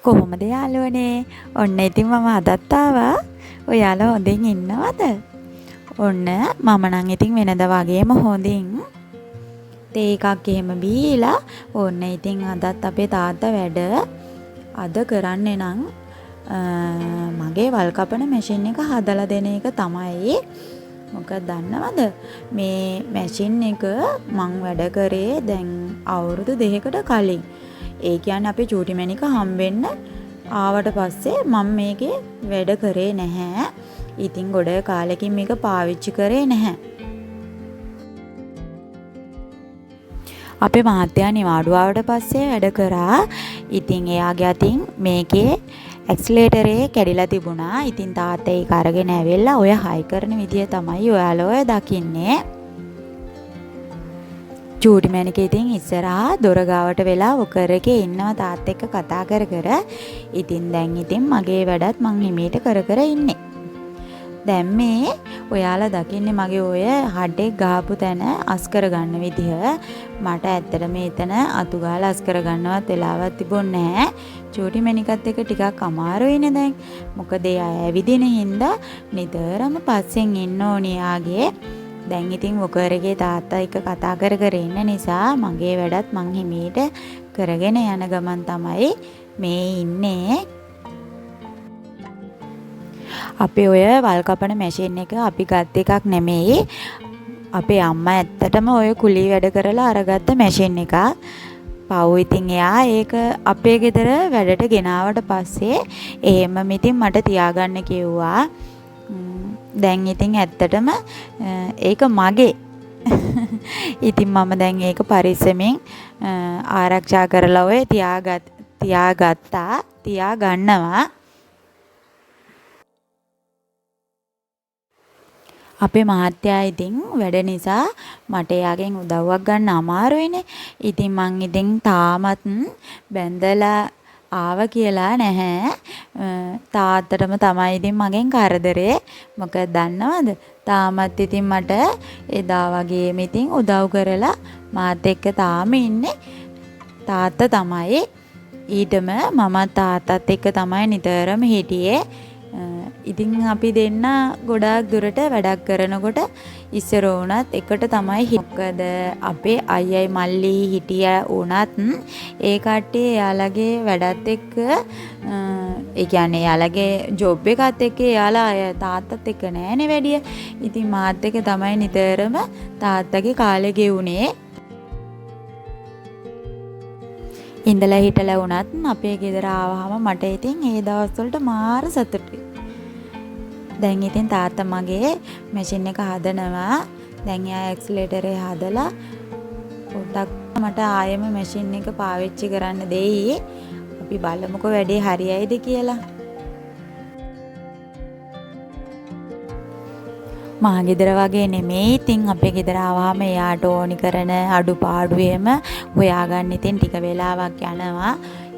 කොහොමද යාළුවනේ? ඔන්න ඉතින් මම අදත් ආවා. ඔයාලා හොඳින් ඉන්නවද? ඔන්න මම නම් ඉතින් වෙනද වගේම හොඳින් තේ එකක් එහෙම බීලා ඔන්න ඉතින් අදත් අපේ තාත්තා වැඩ අද කරන්නේ නම් මගේ වල් කපන මැෂින් එක හදලා දෙන එක තමයි. මොකද දන්නවද? මේ මැෂින් එක මං වැඩ කරේ දැන් අවුරුදු 2කට කලින්. ඒ කියන්නේ අපේ චූටි මැනික හම්බෙන්න ආවට පස්සේ මම මේකේ වැඩ කරේ නැහැ. ඉතින් ගොඩ කාලෙකින් මේක පාවිච්චි කරේ නැහැ. අපේ මහත්තයා නිවාඩු ආවට පස්සේ වැඩ කරා. ඉතින් එයාගේ අතින් මේකේ ඇක්සලරේටරේ කැඩිලා තිබුණා. ඉතින් තාත්තා ඒක අරගෙන ඇවිල්ලා ඔය හයි කරන විදිය තමයි ඔයාලා ඔය දකින්නේ. චූටි මැනික ඉතින් ඉස්සරහා දොර ගාවට වෙලා ඔකර එකේ ඉන්නවා තාත්තා එක්ක කතා කර කර. ඉතින් දැන් ඉතින් මගේ වැඩත් මං හිමීට කර කර ඉන්නේ. දැන් මේ ඔයාලා දකින්නේ මගේ ඔය හඩේ ගහපු තැන අස් කරගන්න විදිහ. මට ඇත්තට මේතන අතු ගාලා අස් කරගන්නවත් වෙලාවක් තිබුණේ නැහැ. චූටි මැනිකත් එක ටිකක් අමාරුයිනේ දැන්. මොකද එයා ඇවිදින හින්දා නිතරම පස්සෙන් ඉන්න ඕනේ යාගේ. දැන් ඉතින් ඔකර එකේ තාත්තා එක්ක කතා කර කර ඉන්න නිසා මගේ වැඩත් මං හිමීට කරගෙන යන ගමන් තමයි මේ ඉන්නේ. අපේ ඔය වල් කපන මැෂින් එක අපි ගත්ත එකක් නෙමෙයි. අපේ අම්මා ඇත්තටම ඔය කුලී වැඩ කරලා අරගත්ත මැෂින් එකක්. පව් ඉතින් එයා ඒක අපේ ගෙදර වැඩට ගෙනාවට පස්සේ එහෙම ඉතින් මට තියාගන්න කිව්වා. දැන් ඉතින් ඇත්තටම ඒක මගේ. ඉතින් මම දැන් ඒක පරිස්සමෙන් ආරක්ෂා කරලා ඔය තියාගන්නවා. අපේ මහත්තයා ඉතින් වැඩ නිසා මට එයාගෙන් උදව්වක් ගන්න අමාරුයිනේ. ඉතින් මං ඉතින් තාමත් බැඳලා ආව කියලා නැහැ. තාත්තටම තමයි ඉතින් මගෙන් කරදරේ. මොකද දන්නවද? තාමත් ඉතින් මට එදා වගේම ඉතින් උදව් කරලා මාත් එක්ක තාම ඉන්නේ තාත්තා තමයි. ඊටම මම තාත්තත් එක්ක තමයි නිතරම හිටියේ. ඉතින් අපි දෙන්න ගොඩාක් දුරට වැඩක් කරනකොට ඉස්සර වුණත් එකට තමයි මොකද අපේ අයියයි මල්ලි හිටියා වුණත් ඒ කට්ටිය එයාලගේ වැඩත් එක්ක ඒ කියන්නේ එයාලගේ ජොබ් එකත් එක්ක එයාලා තාත්තත් එක්ක නෑනේ වැඩිය. ඉතින් මාත් එක්ක තමයි නිතරම තාත්තගේ කාලේ ගෙවුනේ. ඉඳලා හිටලා වුණත් අපේ ගෙදර ආවහම මට ඉතින් ඒ දවස්වලට මාර සතුටුයි. දැන් ඉතින් තාත්තා මගේ මැෂින් එක හදනවා. දැන් එයා ඇක්සලරේටරේ හදලා පොඩ්ඩක් මට ආයෙම මැෂින් එක පාවිච්චි කරන්න දෙයි. අපි බලමුකෝ වැඩේ හරියයිද කියලා. මා ගෙදර වගේ නෙමෙයි. ඉතින් අපේ ගෙදර ආවම එයාට ඕනි කරන අඩුපාඩු එහෙම හොයාගන්න ඉතින් ටික වෙලාවක් යනවා.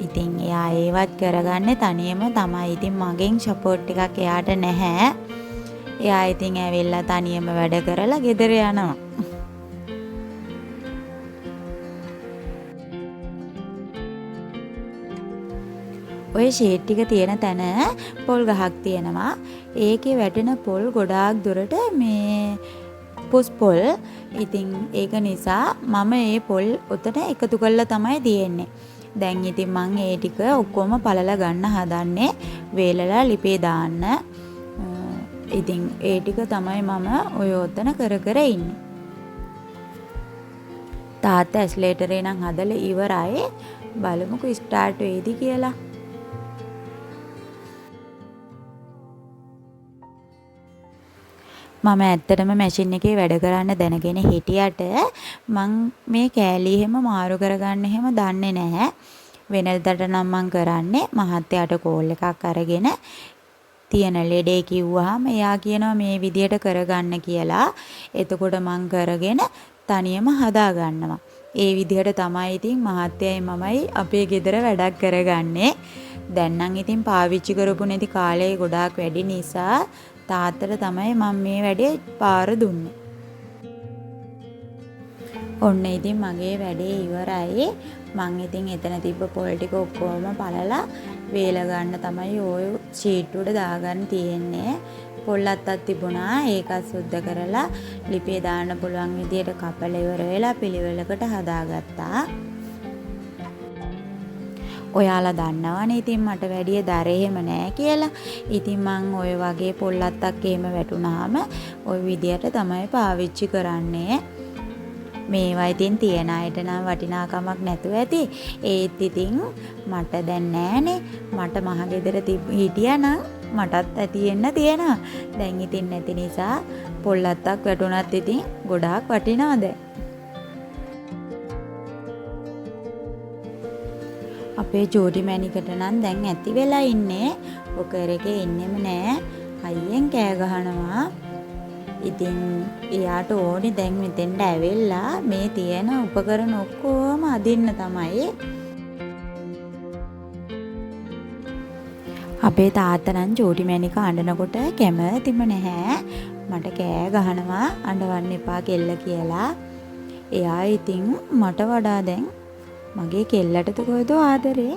ඉතින් එයා ඒවත් කරගන්නේ තනියම තමයි. ඉතින් මගෙන් සපෝට් එකක් එයාට නැහැ. එයා ඉතින් ඇවිල්ලා තනියම වැඩ කරලා ගෙදර යනවා. ඔය ෂීට් ටික තියෙන තැන පොල් ගහක් තියෙනවා. ඒකේ වැටෙන පොල් ගොඩාක් දුරට මේ පුස් පොල්. ඉතින් ඒක නිසා මම මේ පොල් උතන එකතු කරලා තමයි තියෙන්නේ. දැන් ඉතින් මං ඒ ටික ඔක්කොම පළලා ගන්න හදන්නේ. වේලලා ලිපේ දාන්න. ඉතින් ඒ ටික තමයි මම ඔය උතන කර කර ඉන්නේ. තාත්තා ඇක්සලරේටරේ නම් හදලා ඉවරයි. බලමුකෝ ස්ටාර්ට් වෙයිද කියලා. මම ඇත්තටම මැෂින් එකේ වැඩ කරන්න දැනගෙන හිටියට මං මේ කෑලි එහෙම මාරු කරගන්න එහෙම දන්නේ නැහැ. වෙනදට නම් මං කරන්නේ මහත්තයාට කෝල් එකක් අරගෙන තියෙන ලෙඩේ කිව්වහම එයා කියනවා මේ විදියට කරගන්න කියලා. එතකොට මං කරගෙන තනියම හදා ගන්නවා. ඒ විදියට තමයි ඉතින් මහත්තයයි මමයි අපේ ගෙදර වැඩක් කරගන්නේ. දැන් නම් ඉතින් පාවිච්චි කරපු නැති කාලේ ගොඩාක් වැඩි නිසා තාත්තට තමයි මම මේ වැඩේ පාර දුන්නේ. ඔන්න ඉතින් මගේ වැඩේ ඉවරයි. මං ඉතින් එතන තිබ්බ පොල් ටික ඔක්කොම පළලා වේල ගන්න තමයි ওই ෂීට් උඩ දාගන්න තියෙන්නේ. පොල් අත්තක් තිබුණා. ඒකත් සුද්ධ කරලා ලිපේ දාන්න පුළුවන් විදියට කපලා ඉවර වෙලා පිළිවෙලකට හදාගත්තා. ඔයාලා දන්නවනේ ඉතින් මට වැඩිය දර එහෙම නෑ කියලා. ඉතින් මං ඔය වගේ පොල් අත්තක් එහෙම වැටුනහම ওই විදියට තමයි පාවිච්චි කරන්නේ. මේවා ඉතින් තියන අයට නම් වටිනාකමක් නැතුව ඇති. ඒත් ඉතින් මට දැන් නෑනේ. මට මහ ගෙදර හිටියානම් මටත් ඇතිෙන්න තියෙනවා. දැන් ඉතින් නැති නිසා පොල් අත්තක් වැටුණත් ඉතින් ගොඩාක් වටිනවා දැන්. අපේ ජෝඩි මැනිකට නම් දැන් ඇති වෙලා ඉන්නේ. ඔකර එකේ ඉන්නෙම නෑ. අයියෙන් කෑ ගහනවා. ඉතින් එයාට ඕනි දැන් මෙතෙන්ට ඇවිල්ලා මේ තියෙන උපකරණ ඔක්කොම අදින්න තමයි. අපේ තාත්තා නම් ජෝඩි මැනික අඬනකොට කැමතිම නැහැ. මට කෑ ගහනවා අඬවන්න එපා කෙල්ල කියලා. එයා ඉතින් මට වඩා දැන් මගේ කෙල්ලටද කොහෙද ආදරේ.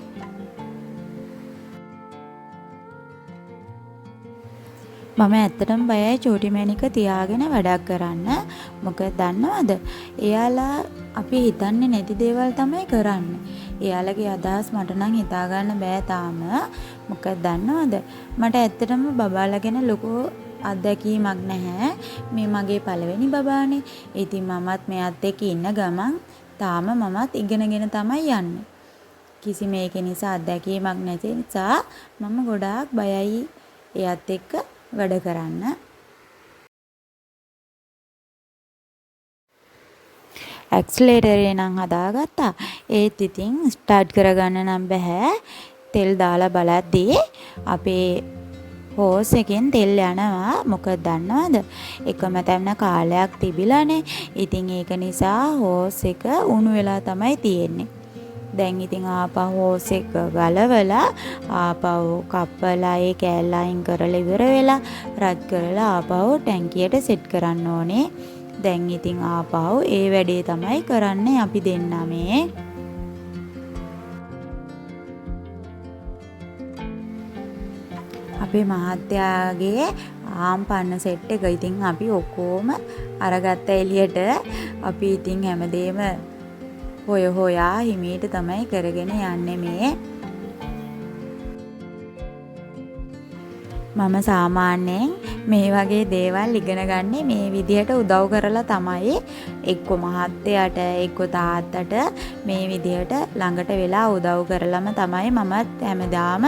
මම ඇත්තටම බයයි චෝටි මැනික තියාගෙන වැඩක් කරන්න. මොකද දන්නවද? එයාලා අපි හිතන්නේ නැති දේවල් තමයි කරන්නේ. එයාලගේ අදහස් මට නම් හිතා ගන්න බෑ තාම. මොකද දන්නවද? මට ඇත්තටම බබාලා ගැන ලොකු අත්දැකීමක් නැහැ. මේ මගේ පළවෙනි බබානේ. ඉතින් මමත් මෙයාත් එක්ක ඉන්න ගමන් තාම මමත් ඉගෙනගෙන තමයි යන්නේ. කිසි මේක නිසා අත්දැකීමක් නැති නිසා මම ගොඩාක් බයයි එයාත් එක්ක වැඩ කරන්න. ඇක්සලරේටරේ නම් හදාගත්තා. ඒත් ඉතින් ස්ටාර්ට් කරගන්න නම් බෑ. තෙල් දාලා බලද්දී අපේ හෝස් එකෙන් තෙල් යනවා. මොකද දන්නවද? එකම තැන කාලයක් තිබිලානේ. ඉතින් ඒක නිසා හෝස් එක උණු වෙලා තමයි තියෙන්නේ. දැන් ඉතින් ආපහු හෝස් එක ගලවලා ආපහු කපලා ඒ කෑල්ල අයින් කරලා ඉවර වෙලා රත් කරලා ආපහු ටැංකියට සෙට් කරන්න ඕනේ. දැන් ඉතින් ආපහු ඒ වැඩේ තමයි කරන්නේ අපි දෙන්නා මේ. අපේ මහත්තයාගේ ආම්පන්න සෙට් එක ඉතින් අපි ඔක්කොම අරගත්ත එළියට. අපි ඉතින් හැමදේම හොයා හිමීට තමයි කරගෙන යන්නේ මේ. මම සාමාන්‍යයෙන් මේ වගේ දේවල් ඉගෙන ගන්නේ මේ විදිහට උදව් කරලා තමයි. එක්ක මහත්තයාට එක්ක තාත්තට මේ විදිහට ළඟට වෙලා උදව් කරලම තමයි මමත් හැමදාම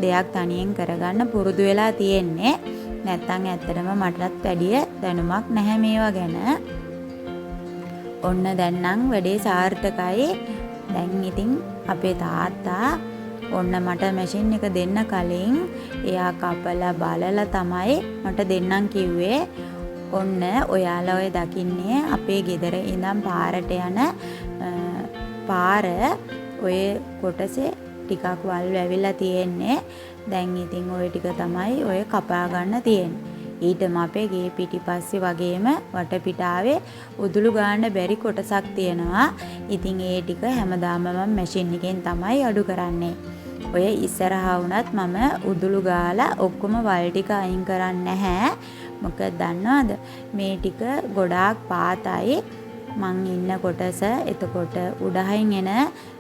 දෙයක් තනියෙන් කරගන්න පුරුදු වෙලා තියෙන්නේ. නැත්තම් ඇත්තටම මටත් වැඩිය දැනුමක් නැහැ මේවා ගැන. ඔන්න දැන් නම් වැඩේ සාර්ථකයි. දැන් ඉතින් අපේ තාත්තා ඔන්න මට මැෂින් එක දෙන්න කලින් එයා කපලා බලලා තමයි මට දෙන්නම් කිව්වේ. ඔන්න ඔයාලා ඔය දකින්නේ අපේ ගෙදර ඉඳන් පාරට යන පාර ඔය කොටසේ ටිකක් වල් වැවිලා තියෙන්නේ. දැන් ඉතින් ඔය ටික තමයි ඔය කපා ගන්න තියෙන්නේ. ඊටම අපේ ගේ පිටිපස්සේ වගේම වටපිටාවේ උදුළු ගන්න බැරි කොටසක් තියෙනවා. ඉතින් ඒ ටික හැමදාම මම මැෂින් එකෙන් තමයි අඩු කරන්නේ. ඔය ඉස්සරහා වුණත් මම උදුළු ගාලා ඔක්කොම වල් ටික අයින් කරන්නේ නැහැ. මොකද දන්නවද? මේ ටික ගොඩාක් පාතයි. මං ඉන්න කොටස එතකොට උඩහින් එන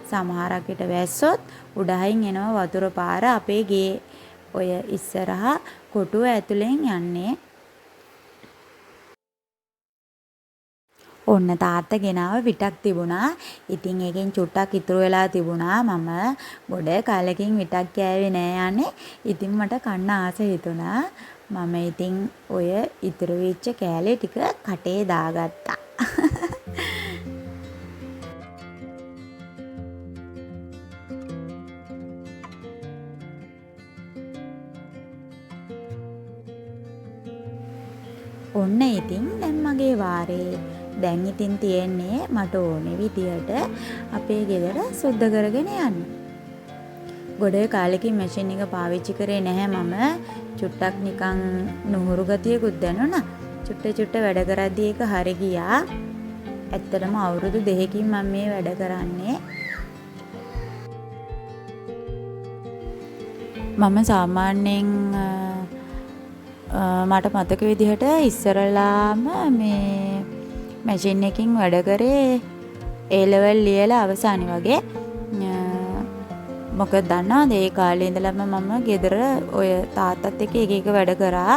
සමහරක් විට වැස්සොත් උඩහින් එනවා වතුර පාර අපේ ගේ ඔය ඉස්සරහා කොටුව ඇතුලෙන් යන්නේ. ඔන්න තාත්තා ගෙනාව විටක් තිබුණා. ඉතින් ඒකෙන් චුට්ටක් ඉතුරු වෙලා තිබුණා. මම ගොඩ කාලෙකින් විටක් කෑවේ නෑ යන්නේ. ඉතින් මට කන්න ආස හිතුණා. මම ඉතින් ඔය ඉතුරු වෙච්ච කෑලි ටික කටේ දාගත්තා. ඔන්න ඉතින් දැන් මගේ වාරේ. දැන් ඉතින් තියෙන්නේ මට ඕනේ විදියට අපේ ගෙදර සුද්ධ කරගෙන යන්න. ගොඩ කාලෙකින් මැෂින් එක පාවිච්චි කරේ නැහැ මම. චුට්ටක් නිකන් නුහුරු ගතියකුත් දැනුණා. චුට්ට වැඩ කරද්දී ඒක හරි ගියා. ඇත්තටම අවුරුදු 2කින් මම මේ වැඩ කරන්නේ. මම සාමාන්‍යයෙන් මට මතක විදිහට ඉස්සරලාම මේ මැෂින් එකකින් වැඩ කරේ A level ලියලා අවසානයේ වගේ. මොකද දන්නවද ඒ කාලේ ඉඳලම මම ගෙදර ඔය තාත්තත් එක්ක එක එක වැඩ කරා.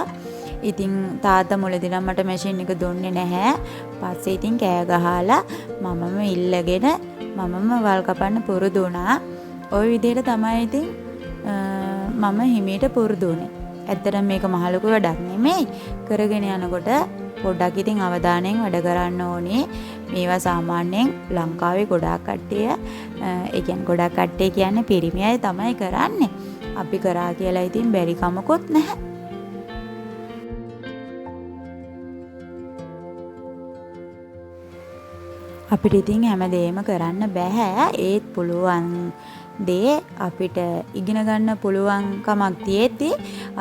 ඉතින් තාත්තා මුලදී නම් මට මැෂින් එක දුන්නේ නැහැ. පස්සේ ඉතින් කෑ ගහලා මමම ඉල්ලගෙන මමම වල් කපන්න පුරුදු වුණා. ওই විදිහට තමයි ඉතින් මම හිමීට පුරුදු වුණේ. ඇත්තටම මේක මහ ලොකු වැඩක් නෙමෙයි. කරගෙන යනකොට පොඩ්ඩක් ඉතින් අවධානයෙන් වැඩ කරන්න ඕනේ. මේවා සාමාන්‍යයෙන් ලංකාවේ ගොඩාක් කට්ටිය ඒ කියන්නේ ගොඩාක් කට්ටිය කියන්නේ පිරිමි අය තමයි කරන්නේ. අපි කරා කියලා ඉතින් බැරි කමකුත් නැහැ. අපිට ඉතින් හැමදේම කරන්න බෑ. ඒත් පුළුවන් දේ අපිට ඉගෙන ගන්න පුළුවන් කමක් තියෙද්දි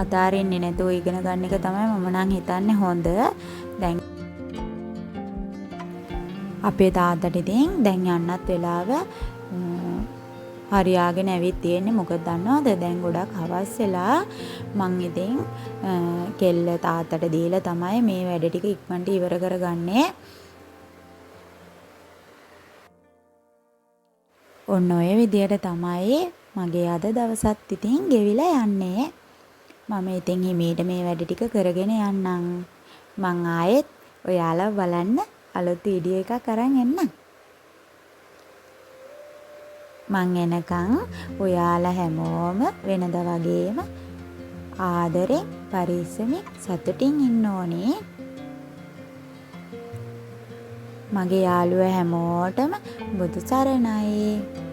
අතාරින්නේ නැතුව ඉගෙන ගන්න එක තමයි මම නම් හිතන්නේ හොඳ. දැන් අපේ තාත්තට ඉතින් දැන් යන්නත් වෙලාව හරියාගෙන ඇවිත් තියෙන්නේ. මොකද දන්නවද දැන් ගොඩක් හවස් වෙලා මං ඉතින් කෙල්ල තාත්තට දීලා තමයි මේ වැඩ ටික ඉක්මනට ඉවර කරගන්නේ. ඔන්න ඔය විදියට තමයි මගේ අද දවසත් ඉතින් ගෙවිලා යන්නේ. මම ඉතින් හිමීට මේ වැඩ ටික කරගෙන යන්නම්. මං ආයෙත් ඔයාලා බලන්න අලුත් වීඩියෝ එකක් අරන් එන්නම්. මං එනකන් ඔයාලා හැමෝම වෙනද වගේම ආදරෙන් පරිස්සමෙන් සතුටින් ඉන්න ඕනේ. මගේ යාළුවෝ හැමෝටම බුදු සරණයි.